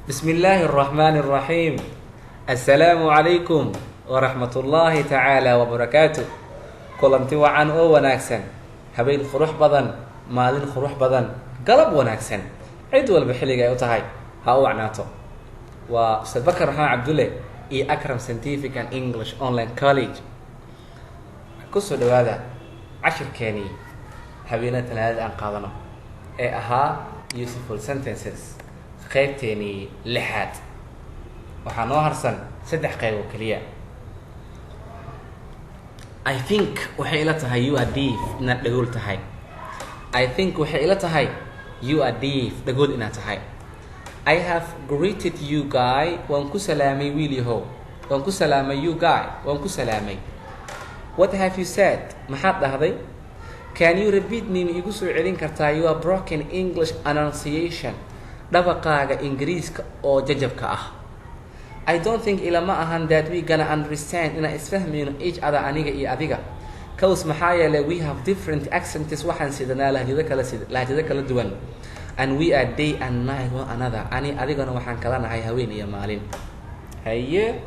بسم الله الرحمن الرحيم السلام عليكم ورحمة الله تعالى وبركاته كلنتي وعن أو وناكسن هبين خروح بدن مالين خروح بدن قلب وناكسن عيد والبحلقة يوتهاي هاو عناته وأستاذ بكر رحمن عبد الله أكرم Scientific and English Online College كسر هذا 10 كاني هبينا هذا أنقاذنا أها useful sentences qaybteeni lixaad waxaa noo harsan 3 qayb oo kaliya I think waxay ila tahay you are deaf inaad dhagool tahay I think waxay ila tahay you are deaf dhagool inaad tahay I have greeted you guy waan ku salaamay wiilyahow waan ku salaamay you guy waan ku salaamay What have you said maxaad dhahday Can you repeat me igu soo celin kartaa your broken English pronunciation dabaqaaga Ingiriiska oo jajabka ah I don't think ila ma ahan that we gonna understand ina isfahmayno each other aniga iyo adiga kaws maxaa yeelay we have different accents waxaan sidanaa lahjado kala duwan and we are day and night one another ani adigana waxaan kala nahay haween iyo maalin haye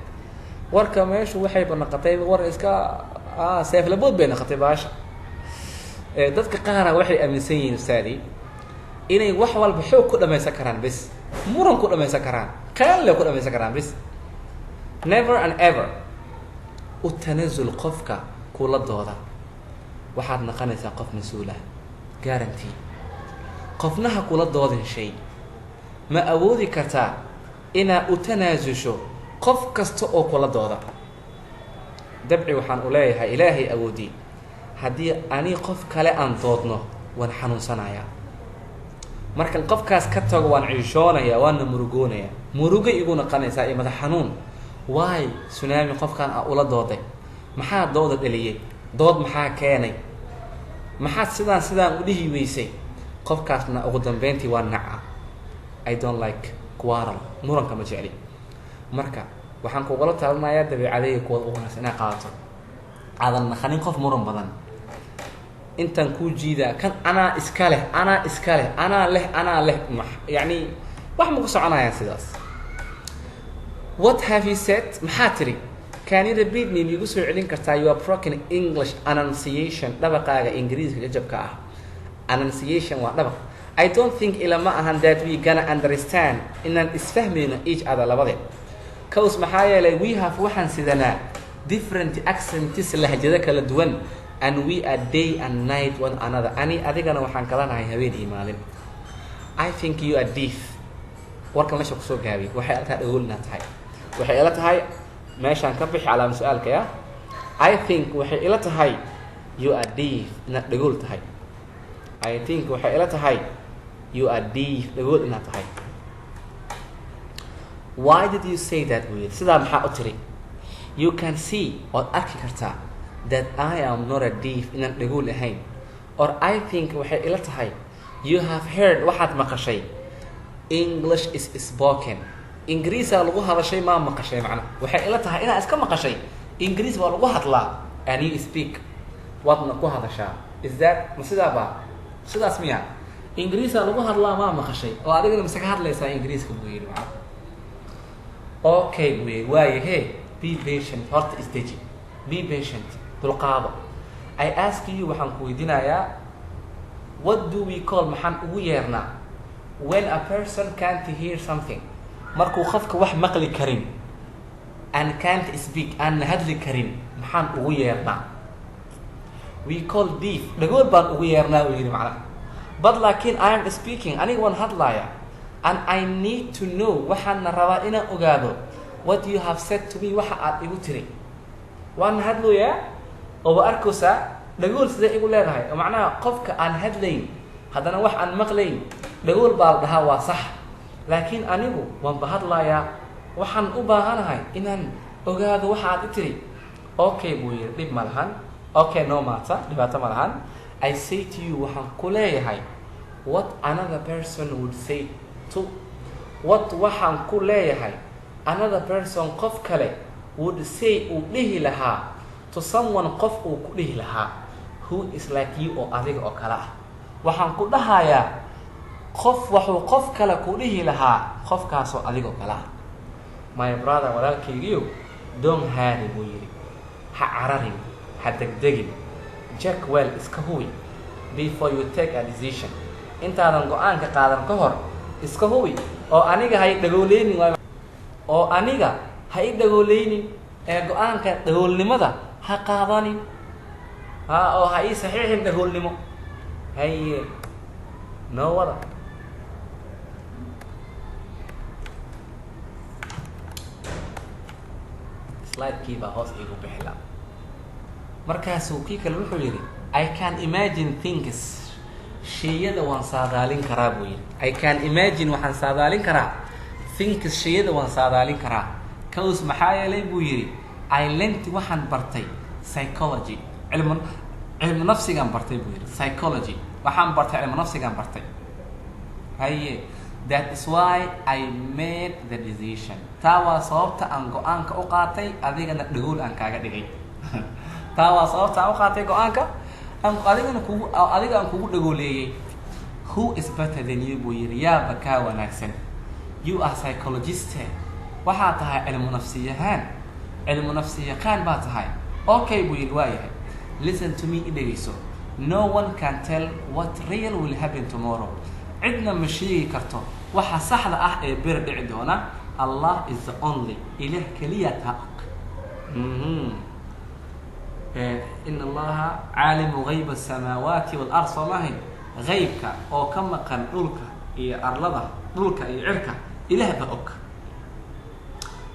warka meeshu waxay banaqatay war iska seef labood bay naqatay baasha dadka qaar waxay aaminsan yihiin saadi inay wax walba xoog ku dhamaysan karaan bis muran ku dhamaysan karaan qaan ku dhamaysan karaan bis never and ever u tanazul qofka kula dooda waxaad naqanaysaa qof mas'uul ah guarantee qofnaha kula doodin shay ma awoodi kartaa ina u tanaasusho qof kasta oo kula dooda dabci waxaan u leeyahay ilaahay awoodi haddii ani qof kale aan doodno waan xanuunsanayaa marka qofkaas ka tago waan ciishoonaya waan murugoonaya murugo igu naqanaysaa iyo madax xanuun waay tsunami qofkan ula dooday maxaa dooda dhaliyay dood maxaa keenay maxaa sidaan u dhihi weysay qofkaasna ugu dambeyntii waa naca I don't like quarrel muranka ma jecli marka waxaan kugula talinayaa dabeecadayga kuwa ugu wanaagsan inaad qaadato aadan naqanin qof muran badan intan ku jiida kan ana iskale ana leh yani wax ma ku soconayaan sidaas What have you said maxatri Can you repeat me igu soo celin kartaa your broken English pronunciation dabaqaaga Ingiriiska jajabka ah pronunciation waa dabaq I don't think ila ma ahan that we gonna understand inaan isfahmayno each other labadeen kaws maxaa yeelay we have waxaan sidanaa different accents lahjado kala duwan and we are day and night one another ani adigana waxaan kala nahay habeen iyo maalin I think you are deaf warka meesha ku soo gaabi waxay altaa dhagoolna tahay waxay ila tahay meeshan ka bixi calaam su'aalka ya I think waxay ila tahay you are deaf ina dhagool tahay I think waxay ila tahay you are deaf dhagool ina tahay Why did you say that weird sida maxaa u tiri You can see or arki kartaa that I am not a deaf inaan dhagool ahayn or I think waxay ila tahay you have heard waxaad maqashay English is spoken Ingiriisa lagu hadashay ma maqashay macna waxay ila tahay inaad iska maqashay Ingiriis waa lagu hadlaa and you speak wadna ku hadashaa is that masidaaba sidaas miya Ingiriisa lagu hadlaa ma maqashay oo adigana ma ka hadlaysaa Ingiriiska buu yiri macna Okay waayahay be patient horta isdeji be patient dulqaado I ask you waxaan ku weydiinayaa what do we call maxaan ugu yeernaa when a person can't hear something markuu qofka wax maqli karin and can't speak aan hadli karin maxaan ugu yeernaa we call deaf dhagool baan ugu yeernaa uu yiri macna but laakiin I am speaking aniga waan hadlaaya and I need to know waxaan rabaa inaan ogaado what you have said to me waxa aad igu tiri waan hadlooyaa oo arkoosa dhagool sida igu leedahay macnaha qofka aan hadlayn hadana wax aan maqlayn dhagool baa dhaha waa sax laakiin anigu waan bahadlayaa waxaan u baahanahay inaan ogaado waxa aad tiri okay buu yiri dib malahan okay no matter dhibaato malahan I say to you waxaan ku leeyahay what another person would say to what waxaan ku leeyahay another person qof kale would say uu dhihi lahaa to someone qof uu ku dhihi lahaa who is like you oo adiga oo kala ah waxaan ku dhahayaa qof wuxuu qof kale ku dhihi lahaa qofkaasoo adigoo kale ah. My brother walaalkaygiyo don't hurry buu yidhi, ha cararin, ha degdegin, check well iska hubi before you take a decision, intaadan go-aanka qaadan ka hor iska hubi, oo aniga ha i dhagooleynin oo aniga ha i dhagooleynin ee go-aanka dhagoolnimada ha qaadanin, oo ha ii saxiixin dhagoolnimo. haye noo wada. slidekii baa hoos iigu bixila. markaasuu kii kale wuxuu yidhi I can imagine things, shayada waan saadaalin karaa buu yidhi. I can imagine waxaan saadaalin karaa things, shayada waan saadaalin karaa. kaws maxaa yeelay buu yidhi I learned waxaan bartay psychology, cilmi nafsigaan bartay buu yidhi. psychology waxaan bartay cilmi nafsigaan bartay. haye that is why I made the decision, taa waa sababta aan go-aanka u qaatay, adigana dhagool aan kaaga dhigay. taa waa sababta aan u qaatay go-aanka adiga aan kugu dhagooleeyey. who is better than you buu yidhi, yaaba kaa wanaagsan. you are psychologist, waxaa tahay cilmu nafsiyahaan, cilmu nafsiyaqaan baa tahay. okay buu yidhi, waa yahay. listen to me, idhegeyso. no one can tell what real will happen tomorrow, cidna ma sheegi karto waxa saxda ah ee bir dhici doona. Allah is the only, ilah kaliya taa og. in allaha caalimu gayb asamaawaati wal-ard, soo maahay gaybka oo ka maqan dhulka iyo arlada, dhulka iyo cirka ilaah baa og.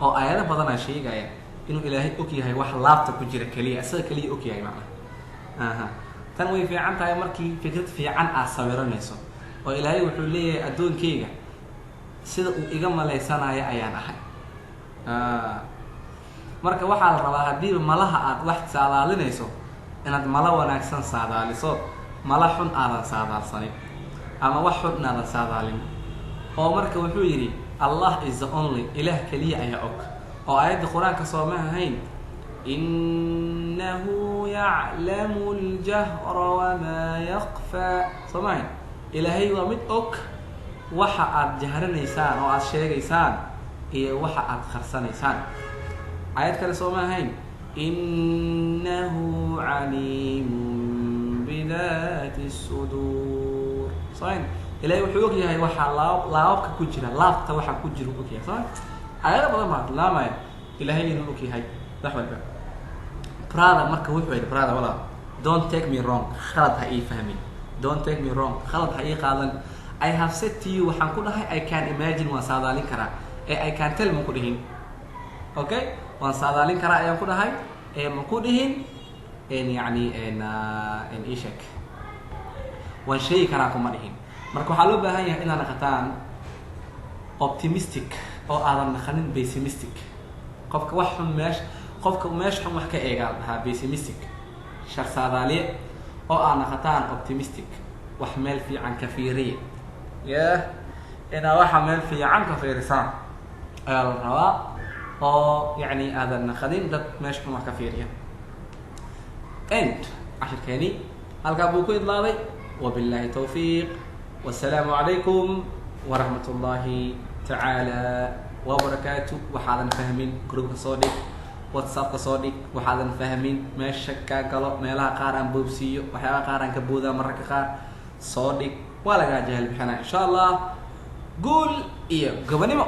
oo aayado badanaa sheegaya inuu ilaahay og yahay wax laabta ku jira keliya, isaga keliya og yahay macnaha. tan way fiican tahay markii fikrad fiican aad sawiranayso, oo ilaahay wuxuu leeyahay addoonkeyga sida uu iga malaysanayo ayaan ahay. marka waxaa la rabaa haddii malaha aad wax saadaalinayso inaad mala wanaagsan saadaaliso, mala xun aadan saadaalsanin, ama wax xun inaadan saadaalin. oo marka wuxuu yidhi Allah is the only, ilaah keliya ayaa og. oo aayadda qur-aanka soo ma ahayn innahu yaclamu ljahra wamaa yakfaa, soo ma ahayn ilaahay waa mid og waxa aad jahranaysaan oo aad sheegaysaan iyo waxa aad qarsanaysaan. aayad kale soo ma ahayn innahu caliimun bidaati suduur, soo ahayn ilaahay wuxuu og yahay waxa laababka ku jira, laabta waxa ku jira og yahay. soo aayado badan baa tilmaamaya ilaahay inuu og yahay wax walba. brother marka wuxuu yidhi brother walaa don't take me wrong, khalad ha ii fahmin. don't take me wrong, khalad ha ii qaadan. I have said to you, waxaan ku dhahay I can imagine, waan saadaalin karaa. I can tell ma ku dhihin. okay waan saadaalin karaa ayaan ku dhahay, ma ku dhihin yani ishak waan sheegi karaa kuma dhihin. marka waxaa loo baahan yahay inaad naqataan optimistic oo aadan naqanin pessimistic. qofka wax xun qofka meesha xun wax ka eegaa dhahaa pessimistic, shar saadaaliye. oo aad naqataan optimistic, wax meel fiican ka fiiriye. inaa waxa meel fiican ka fiirisaan ayaa la rabaa, oo yani aadan naqadin dad meesha xun wax ka fiiriya. cashirkeeni halkaa buu ku idlaaday. wabillahi tawfiiq, wassalaamu calaykum waraxmat ullaahi tacaala wabarakaatu. waxaadan fahmin groupka soo dhig, whatsappka soo dhig. waxaadan fahmin meesha kaa galo, meelaha qaar aan boobsiiyo, waxyaabaha qaar aan ka boodaa mararka qaar soo dhig, waa lagaa jahal bixinaa insha allah. guul iyo gobonimo.